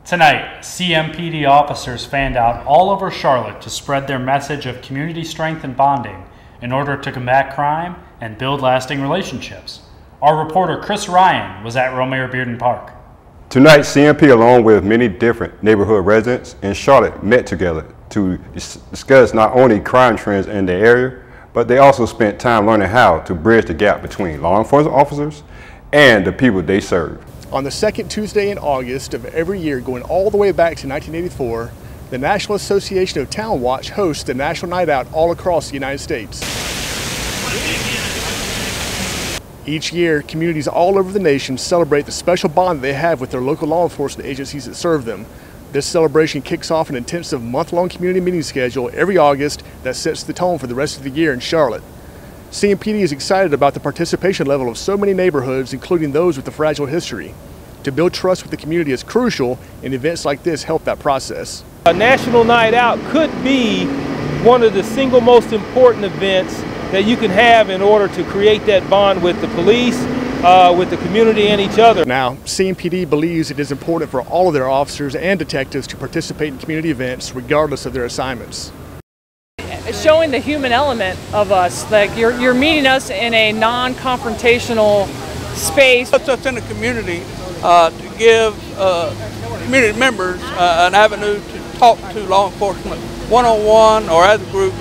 Tonight, CMPD officers fanned out all over Charlotte to spread their message of community strength and bonding in order to combat crime and build lasting relationships. Our reporter Chris Ryan was at Romare Bearden Park. Tonight, CMP along with many different neighborhood residents in Charlotte met together to discuss not only crime trends in the area, but they also spent time learning how to bridge the gap between law enforcement officers and the people they serve. On the second Tuesday in August of every year, going all the way back to 1984, the National Association of Town Watch hosts a national night out all across the United States. Each year, communities all over the nation celebrate the special bond they have with their local law enforcement agencies that serve them. This celebration kicks off an intensive month-long community meeting schedule every August that sets the tone for the rest of the year in Charlotte. CMPD is excited about the participation level of so many neighborhoods, including those with a fragile history. To build trust with the community is crucial, and events like this help that process. A National Night Out could be one of the single most important events that you can have in order to create that bond with the police, with the community and each other. Now, CMPD believes it is important for all of their officers and detectives to participate in community events regardless of their assignments. It's showing the human element of us, like you're meeting us in a non-confrontational space. Puts us in the community to give community members an avenue to talk to law enforcement one-on-one or as a group,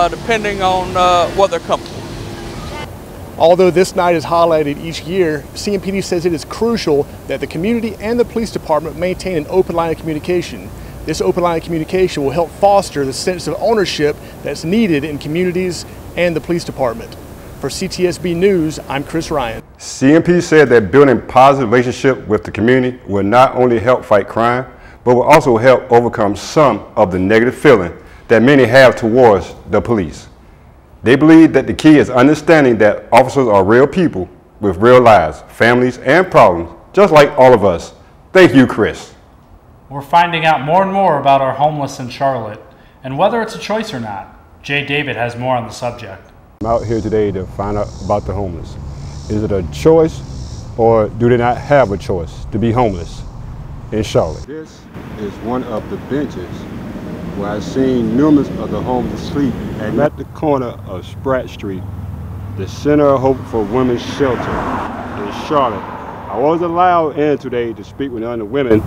depending on what they're comfortable with. Although this night is highlighted each year, CMPD says it is crucial that the community and the police department maintain an open line of communication. This open line of communication will help foster the sense of ownership that's needed in communities and the police department. For CTSB News, I'm Chris Ryan. CMP said that building positive relationship with the community will not only help fight crime, but will also help overcome some of the negative feeling that many have towards the police. They believe that the key is understanding that officers are real people with real lives, families, and problems, just like all of us. Thank you, Chris. We're finding out more and more about our homeless in Charlotte and whether it's a choice or not. Jay David has more on the subject. I'm out here today to find out about the homeless. Is it a choice or do they not have a choice to be homeless in Charlotte? This is one of the benches where I've seen numerous of the homeless sleep. And at the corner of Spratt Street, the Center of Hope for Women's Shelter in Charlotte. I was allowed in today to speak with other women,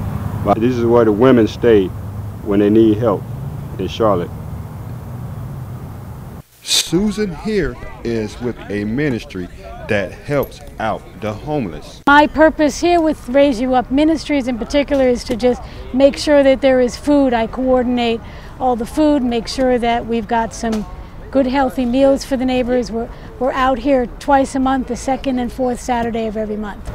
but this is where the women stay when they need help in Charlotte. Susan here is with a ministry that helps out the homeless. My purpose here with Raise You Up Ministries in particular is to just make sure that there is food. I coordinate all the food, make sure that we've got some good healthy meals for the neighbors. We're out here twice a month, the second and fourth Saturday of every month.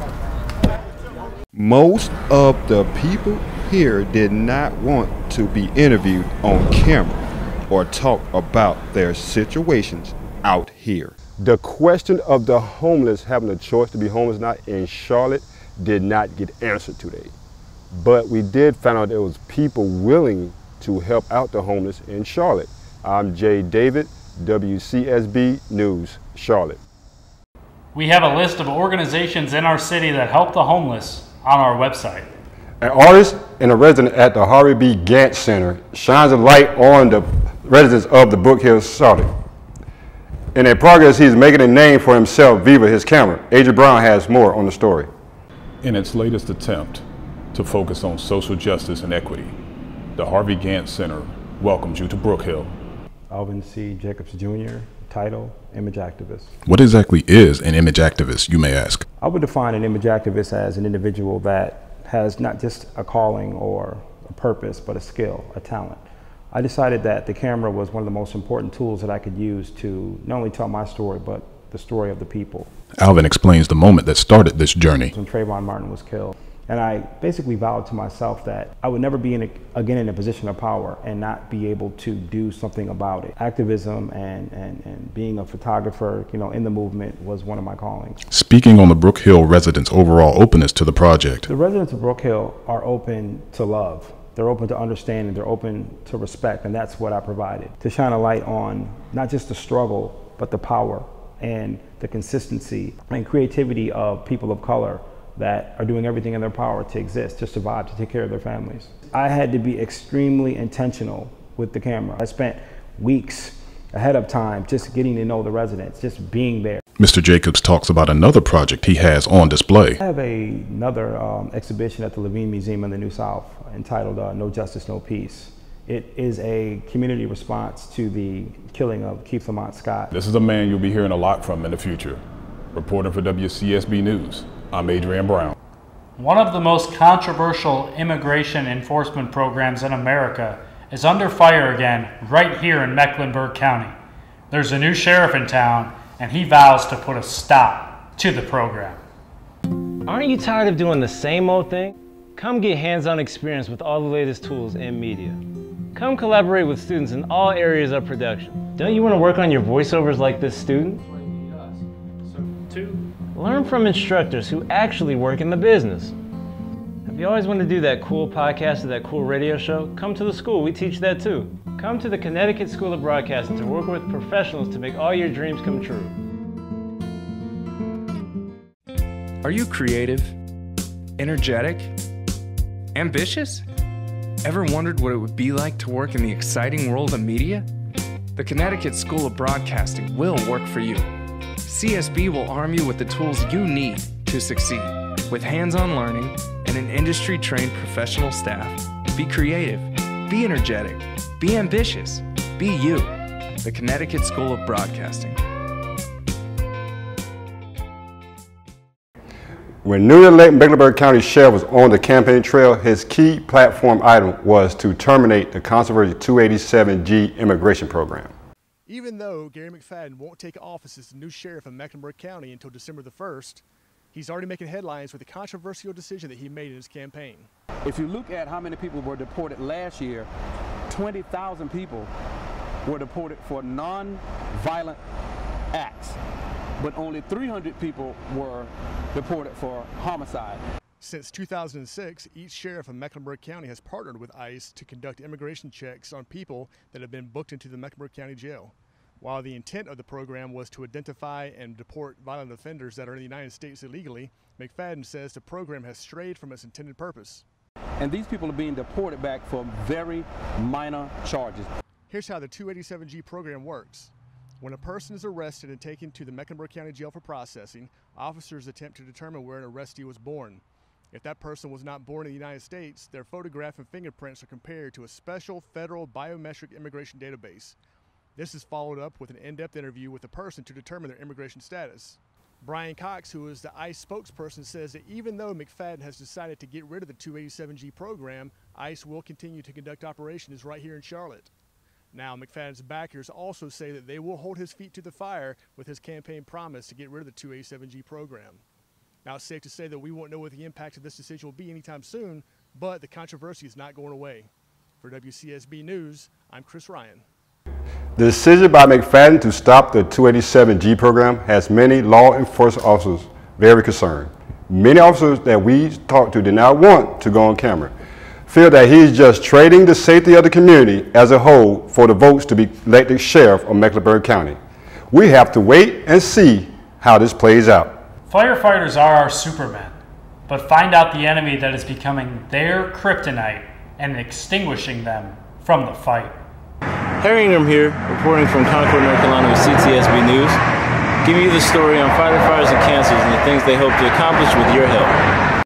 Most of the people here did not want to be interviewed on camera or talk about their situations out here. The question of the homeless having a choice to be homeless or not in Charlotte did not get answered today. But we did find out there was people willing to help out the homeless in Charlotte. I'm Jay David, Wcsb News, Charlotte. We have a list of organizations in our city that help the homeless on our website. An artist and a resident at the Harvey B. Gantt Center shines a light on the residents of the Brook Hill, Charlotte. In their progress, he's making a name for himself via his camera. Adrian Brown has more on the story. In its latest attempt to focus on social justice and equity, the Harvey Gantt Center welcomes you to Brook Hill. Alvin C. Jacobs Jr., title, image activist. What exactly is an image activist, you may ask? I would define an image activist as an individual that has not just a calling or a purpose, but a skill, a talent. I decided that the camera was one of the most important tools that I could use to not only tell my story, but the story of the people. Alvin explains the moment that started this journey. When Trayvon Martin was killed. And I basically vowed to myself that I would never be again in a position of power and not be able to do something about it. Activism and being a photographer, in the movement was one of my callings. Speaking on the Brook Hill residents' overall openness to the project. The residents of Brook Hill are open to love. They're open to understanding, they're open to respect, and that's what I provided. To shine a light on not just the struggle, but the power and the consistency and creativity of people of color that are doing everything in their power to exist, to survive, to take care of their families. I had to be extremely intentional with the camera. I spent weeks ahead of time just getting to know the residents, just being there. Mr. Jacobs talks about another project he has on display. I have another exhibition at the Levine Museum in the New South entitled No Justice, No Peace. It is a community response to the killing of Keith Lamont Scott. This is a man you'll be hearing a lot from in the future. Reporting for Wcsb News, I'm Adrian Brown. One of the most controversial immigration enforcement programs in America is under fire again right here in Mecklenburg County. There's a new sheriff in town, and he vows to put a stop to the program. Aren't you tired of doing the same old thing? Come get hands-on experience with all the latest tools and media. Come collaborate with students in all areas of production. Don't you want to work on your voiceovers like this student? 2. Learn from instructors who actually work in the business. If you always want to do that cool podcast or that cool radio show, come to the school, we teach that too. Come to the Connecticut School of Broadcasting to work with professionals to make all your dreams come true. Are you creative, energetic, ambitious? Ever wondered what it would be like to work in the exciting world of media? The Connecticut School of Broadcasting will work for you. CSB will arm you with the tools you need to succeed, with hands-on learning and an industry-trained professional staff. Be creative, be energetic, be ambitious, be you. The Connecticut School of Broadcasting. When newly elected Mecklenburg County Sheriff was on the campaign trail, his key platform item was to terminate the controversial 287G immigration program. Even though Gary McFadden won't take office as the new sheriff of Mecklenburg County until December the 1st, he's already making headlines with a controversial decision that he made in his campaign. If you look at how many people were deported last year, 20,000 people were deported for non-violent acts, but only 300 people were deported for homicide. Since 2006, each sheriff of Mecklenburg County has partnered with ICE to conduct immigration checks on people that have been booked into the Mecklenburg County Jail. While the intent of the program was to identify and deport violent offenders that are in the United States illegally, McFadden says the program has strayed from its intended purpose. And these people are being deported back for very minor charges. Here's how the 287G program works. When a person is arrested and taken to the Mecklenburg County Jail for processing, officers attempt to determine where an arrestee was born. If that person was not born in the United States, their photograph and fingerprints are compared to a special federal biometric immigration database. This is followed up with an in-depth interview with the person to determine their immigration status. Brian Cox, who is the ICE spokesperson, says that even though McFadden has decided to get rid of the 287G program, ICE will continue to conduct operations right here in Charlotte. Now, McFadden's backers also say that they will hold his feet to the fire with his campaign promise to get rid of the 287G program. Now, it's safe to say that we won't know what the impact of this decision will be anytime soon, but the controversy is not going away. For WCSB News, I'm Chris Ryan. The decision by McFadden to stop the 287G program has many law enforcement officers very concerned. Many officers that we talked to did not want to go on camera, feel that he's just trading the safety of the community as a whole for the votes to be elected sheriff of Mecklenburg County. We have to wait and see how this plays out. Firefighters are our supermen, but find out the enemy that is becoming their kryptonite and extinguishing them from the fight. Harry Ingram here, reporting from Concord, North Carolina with CTSB News, giving you the story on firefighters and cancers and the things they hope to accomplish with your help.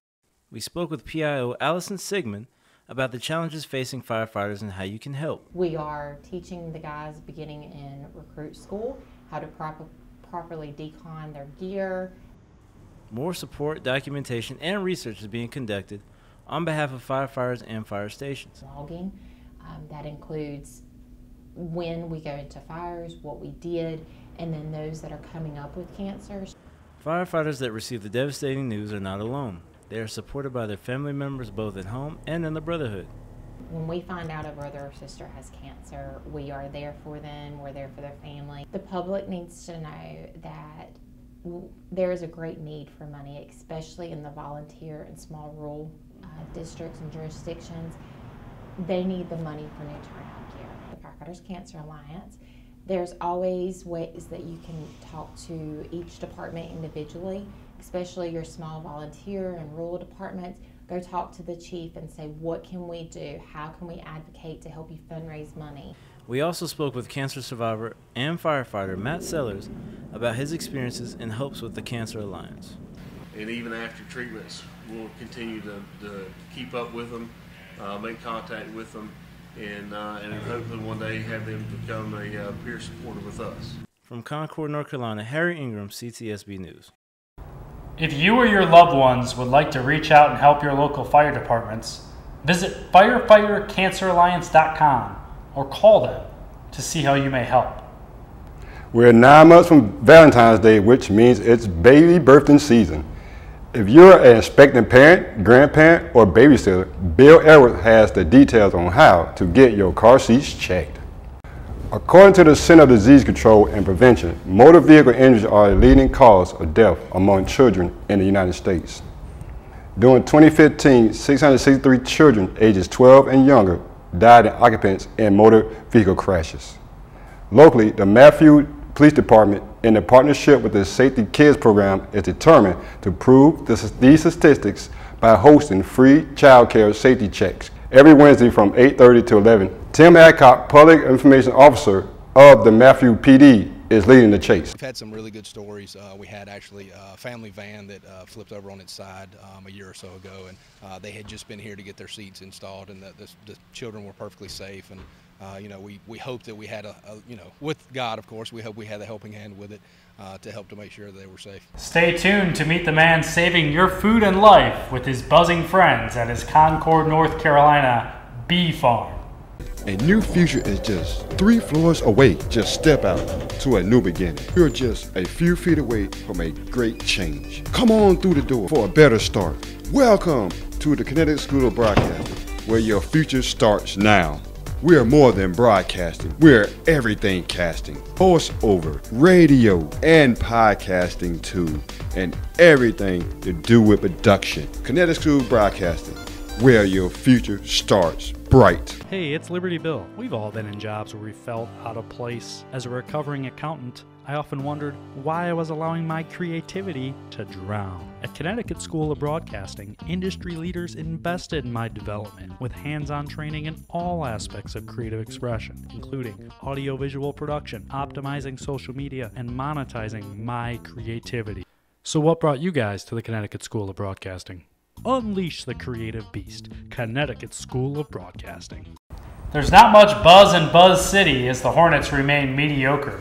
We spoke with PIO Allison Sigmund about the challenges facing firefighters and how you can help. We are teaching the guys beginning in recruit school how to properly decon their gear. More support, documentation, and research is being conducted on behalf of firefighters and fire stations. Logging, that includes when we go into fires, what we did, and then those that are coming up with cancers. Firefighters that receive the devastating news are not alone. They are supported by their family members both at home and in the Brotherhood. When we find out a brother or sister has cancer, we are there for them, we're there for their family. The public needs to know that there is a great need for money, especially in the volunteer and small rural districts and jurisdictions. They need the money for new turnout gear. The Firefighters Cancer Alliance, there's always ways that you can talk to each department individually especially your small volunteer and rural departments, go talk to the chief and say, what can we do? How can we advocate to help you fundraise money? We also spoke with cancer survivor and firefighter Matt Sellers about his experiences and hopes with the Cancer Alliance. And even after treatments, we'll continue to keep up with them, make contact with them, and hopefully one day have them become a peer supporter with us. From Concord, North Carolina, Harry Ingram, CTSB News. If you or your loved ones would like to reach out and help your local fire departments, visit firefightercanceralliance.com or call them to see how you may help. We're 9 months from Valentine's Day, which means it's baby birthing season. If you're an expectant parent, grandparent, or babysitter, Bill Edwards has the details on how to get your car seats checked. According to the Center of Disease Control and Prevention, motor vehicle injuries are a leading cause of death among children in the United States. During 2015, 663 children ages 12 and younger died in occupants in motor vehicle crashes. Locally, the Matthew Police Department, in a partnership with the Safety Kids program, is determined to prove these statistics by hosting free child care safety checks every Wednesday from 8:30 to 11. Tim Adcock, Public Information Officer of the Matthew PD, is leading the chase. We've had some really good stories. We had actually a family van that flipped over on its side a year or so ago, and they had just been here to get their seats installed, and the children were perfectly safe. And you know, we hope that we had you know, with God, of course, we hope we had a helping hand with it to help to make sure they were safe. Stay tuned to meet the man saving your food and life with his buzzing friends at his Concord, North Carolina bee farm. A new future is just 3 floors away. Just step out to a new beginning. You're just a few feet away from a great change. Come on through the door for a better start. Welcome to the Connecticut School of Broadcasting, where your future starts now. We are more than broadcasting. We're everything casting. Voiceover, radio, and podcasting too. And everything to do with production. Connecticut School of Broadcasting, where your future starts bright. Hey, it's Liberty Bill. We've all been in jobs where we felt out of place. As a recovering accountant, I often wondered why I was allowing my creativity to drown. At Connecticut School of Broadcasting, industry leaders invested in my development with hands-on training in all aspects of creative expression, including audiovisual production, optimizing social media, and monetizing my creativity. So what brought you guys to the Connecticut School of Broadcasting? Unleash the creative beast. Connecticut School of Broadcasting. There's not much buzz in Buzz City as the Hornets remain mediocre,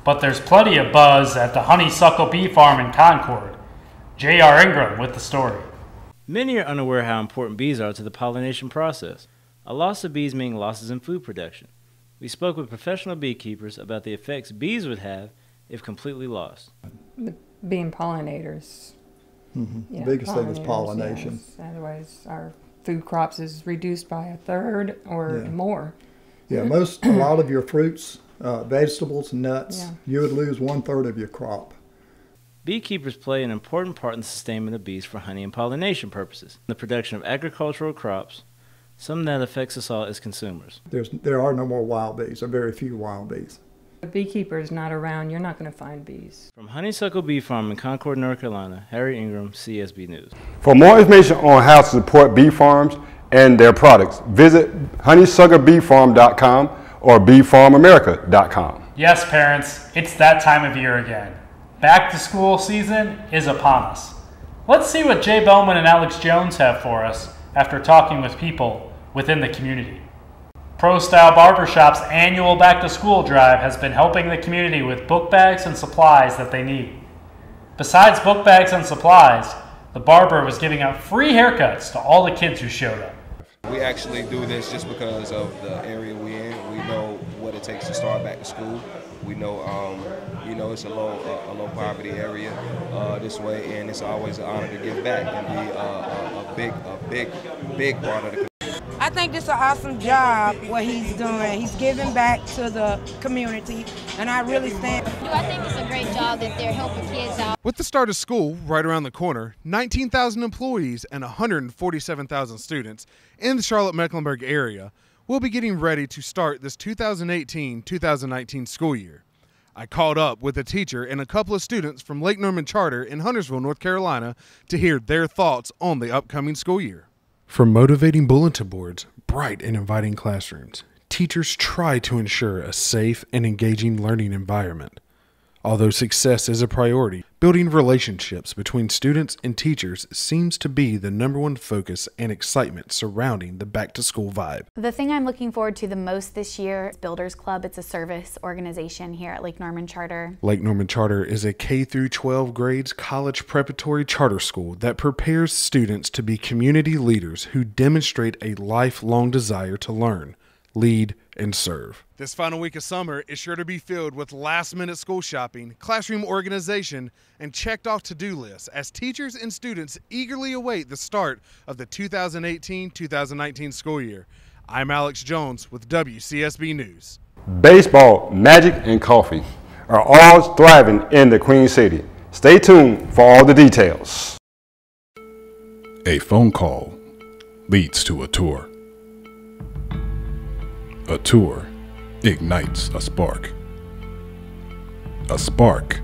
but there's plenty of buzz at the Honeysuckle Bee Farm in Concord. J.R. Ingram with the story. Many are unaware how important bees are to the pollination process. A loss of bees means losses in food production. We spoke with professional beekeepers about the effects bees would have if completely lost. Being pollinators. Mm-hmm. The biggest thing is pollination. Yes. Otherwise, our food crops is reduced by a third or more. Yeah, a lot of your fruits, vegetables, nuts, you would lose 1/3 of your crop. Beekeepers play an important part in the sustainment of bees for honey and pollination purposes. The production of agricultural crops, something that affects us all as consumers. There are no more wild bees. There are very few wild bees. If a beekeeper is not around, you're not going to find bees. From Honeysuckle Bee Farm in Concord, North Carolina, Harry Ingram, CSB News. For more information on how to support bee farms and their products, visit honeysucklebeefarm.com or beefarmamerica.com. Yes, parents, it's that time of year again. Back to school season is upon us. Let's see what Jay Bowman and Alex Jones have for us after talking with people within the community. Pro Style Barbershop's annual back-to-school drive has been helping the community with book bags and supplies that they need. Besides book bags and supplies, the barber was giving out free haircuts to all the kids who showed up. We actually do this just because of the area we're in. We know what it takes to start back to school. We know, it's a low poverty area this way, and it's always an honor to give back and be a big part of the community. I think this is an awesome job, what he's doing. He's giving back to the community, and I really stand. I think it's a great job that they're helping kids out. With the start of school right around the corner, 19,000 employees and 147,000 students in the Charlotte-Mecklenburg area will be getting ready to start this 2018-2019 school year. I caught up with a teacher and a couple of students from Lake Norman Charter in Huntersville, North Carolina, to hear their thoughts on the upcoming school year. From motivating bulletin boards, bright and inviting classrooms, teachers try to ensure a safe and engaging learning environment. Although success is a priority, building relationships between students and teachers seems to be the #1 focus and excitement surrounding the back-to-school vibe. The thing I'm looking forward to the most this year is Builders Club. It's a service organization here at Lake Norman Charter. Lake Norman Charter is a K-12 grades college preparatory charter school that prepares students to be community leaders who demonstrate a lifelong desire to learn, lead, and serve. This final week of summer is sure to be filled with last-minute school shopping, classroom organization, and checked-off to-do lists as teachers and students eagerly await the start of the 2018-2019 school year. I'm Alex Jones with WCSB News. Baseball, magic, and coffee are all thriving in the Queen City. Stay tuned for all the details. A phone call leads to a tour. A tour ignites a spark. A spark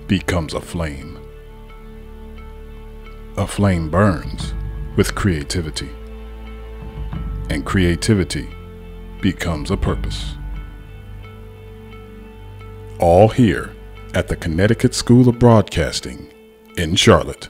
becomes a flame. A flame burns with creativity. And creativity becomes a purpose. All here at the Connecticut School of Broadcasting in Charlotte.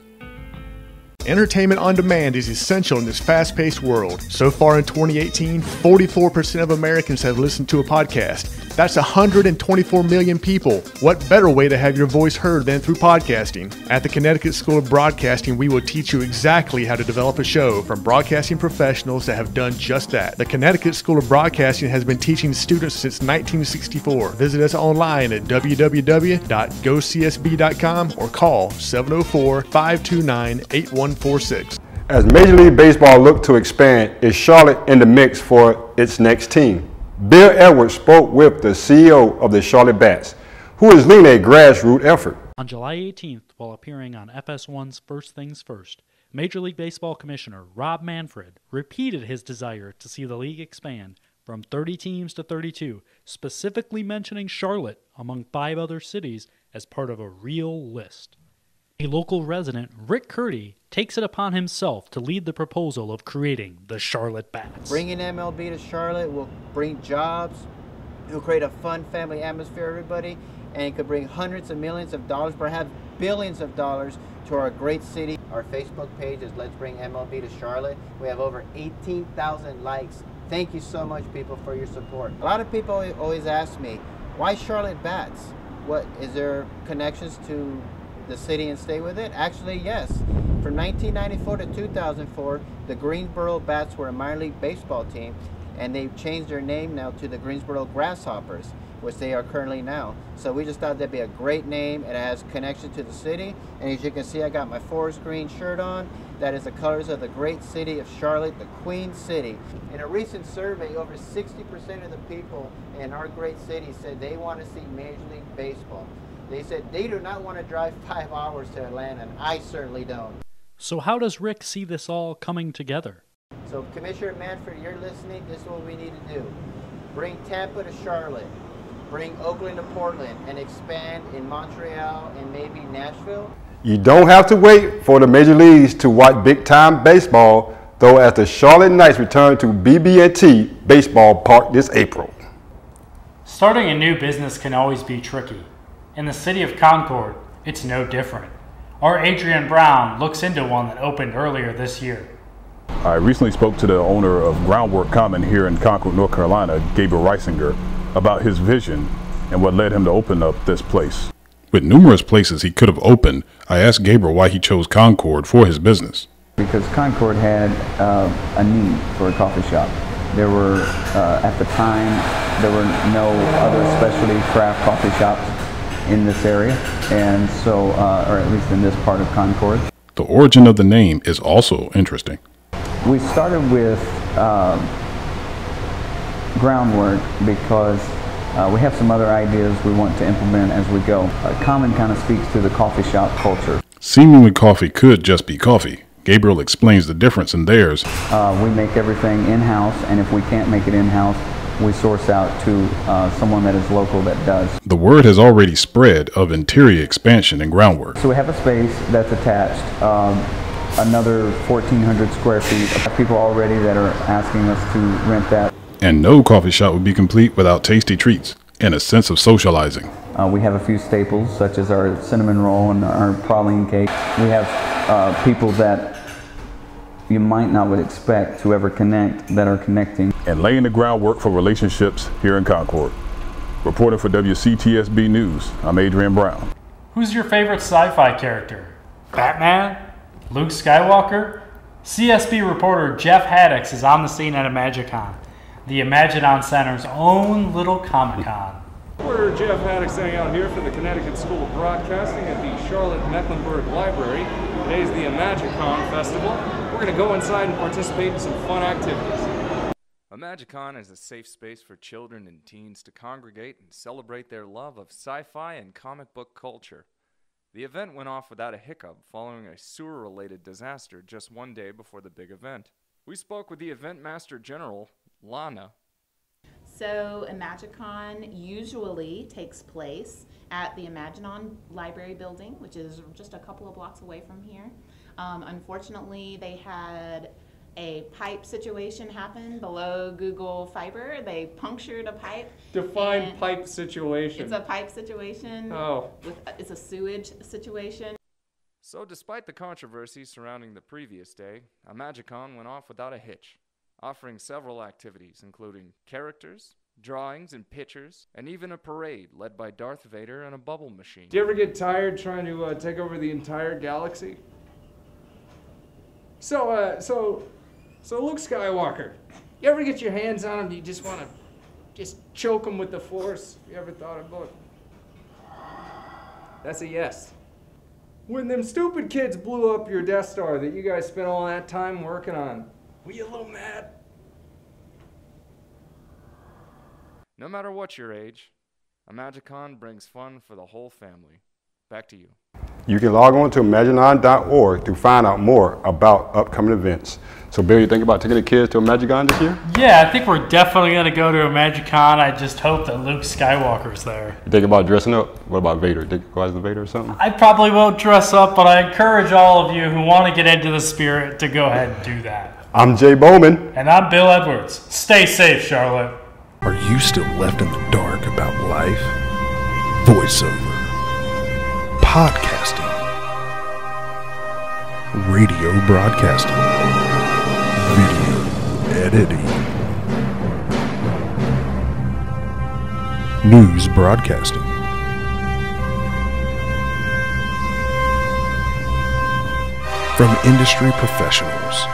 Entertainment on demand is essential in this fast-paced world. So far in 2018, 44% of Americans have listened to a podcast. That's 124 million people. What better way to have your voice heard than through podcasting? At the Connecticut School of Broadcasting, we will teach you exactly how to develop a show from broadcasting professionals that have done just that. The Connecticut School of Broadcasting has been teaching students since 1964. Visit us online at www.gocsb.com or call 704-529-8146. As Major League Baseball looked to expand, is Charlotte in the mix for its next team? Bill Edwards spoke with the CEO of the Charlotte Bats, who is leading a grassroots effort. On July 18th, while appearing on FS1's First Things First, Major League Baseball Commissioner Rob Manfred repeated his desire to see the league expand from 30 teams to 32, specifically mentioning Charlotte among 5 other cities as part of a real list. A local resident, Rick Curdy, takes it upon himself to lead the proposal of creating the Charlotte Bats. Bringing MLB to Charlotte will bring jobs, it will create a fun family atmosphere, everybody, and it could bring hundreds of millions of dollars, perhaps billions of dollars to our great city. Our Facebook page is Let's Bring MLB to Charlotte. We have over 18,000 likes. Thank you so much, people, for your support. A lot of people always ask me, why Charlotte Bats? What, is there connections to the city and stay with it? Actually, yes. From 1994 to 2004, the Greensboro Bats were a minor league baseball team, and they've changed their name now to the Greensboro Grasshoppers, which they are currently now. So we just thought that'd be a great name. It has connection to the city, and as you can see, I got my forest green shirt on. That is the colors of the great city of Charlotte, the Queen City. In a recent survey, over 60% of the people in our great city said they want to see Major League Baseball. They said they do not want to drive 5 hours to Atlanta, and I certainly don't. So how does Rick see this all coming together? So Commissioner Manfred, you're listening, this is what we need to do. Bring Tampa to Charlotte, bring Oakland to Portland, and expand in Montreal and maybe Nashville. You don't have to wait for the major leagues to watch big-time baseball, though, as the Charlotte Knights return to BB&T Baseball Park this April. Starting a new business can always be tricky. In the city of Concord, it's no different. Our Adrian Brown looks into one that opened earlier this year. I recently spoke to the owner of Groundwork Common here in Concord, North Carolina, Gabriel Reisinger, about his vision and what led him to open up this place. With numerous places he could have opened, I asked Gabriel why he chose Concord for his business. Because Concord had a need for a coffee shop. There were, at the time, there were no other specialty craft coffee shops in this area, and so, or at least in this part of Concord. The origin of the name is also interesting. We started with Groundwork because we have some other ideas we want to implement as we go. Common kind of speaks to the coffee shop culture. Seemingly coffee could just be coffee. Gabriel explains the difference in theirs. We make everything in-house, and if we can't make it in-house, we source out to someone that is local that does. The word has already spread of interior expansion and groundwork. So we have a space that's attached, another 1,400 square feet. I have people already that are asking us to rent that. And no coffee shop would be complete without tasty treats and a sense of socializing. We have a few staples such as our cinnamon roll and our praline cake. We have people that you might not would expect to ever connect that are connecting. And laying the groundwork for relationships here in Concord. Reporting for WCTSB News, I'm Adrian Brown. Who's your favorite sci-fi character? Batman? Luke Skywalker? CSB reporter Jeff Haddix is on the scene at Imagicon, the Imagicon Center's own little Comic-Con. Reporter Jeff Haddix standing out here for the Connecticut School of Broadcasting at the Charlotte-Mecklenburg Library. Today's the Imagicon Festival. We're going to go inside and participate in some fun activities. Imagicon is a safe space for children and teens to congregate and celebrate their love of sci-fi and comic book culture. The event went off without a hiccup following a sewer-related disaster just one day before the big event. We spoke with the event master general, Lana. So Imagicon usually takes place at the Imagicon Library building, which is just a couple of blocks away from here. Unfortunately, they had a pipe situation happen below Google Fiber. They punctured a pipe. Define pipe situation. It's a pipe situation. Oh. It's a sewage situation. So despite the controversy surrounding the previous day, Imagicon went off without a hitch, offering several activities including characters, drawings and pictures, and even a parade led by Darth Vader and a bubble machine. Do you ever get tired trying to take over the entire galaxy? So Luke Skywalker, you ever get your hands on him, you just want to just choke him with the Force? You ever thought about it? That's a yes. When them stupid kids blew up your Death Star that you guys spent all that time working on, were you a little mad? No matter what your age, Imagicon brings fun for the whole family. Back to you. You can log on to Imagicon.org to find out more about upcoming events. So Bill, you think about taking the kids to Imagicon this year? Yeah, I think we're definitely going to go to Imagicon. I just hope that Luke Skywalker's there. You think about dressing up? What about Vader? Think you go as the Vader or something? I probably won't dress up, but I encourage all of you who want to get into the spirit to go ahead and do that. I'm Jay Bowman. And I'm Bill Edwards. Stay safe, Charlotte. Are you still left in the dark about life? Voiceover, podcasting, radio broadcasting, video editing, news broadcasting, from industry professionals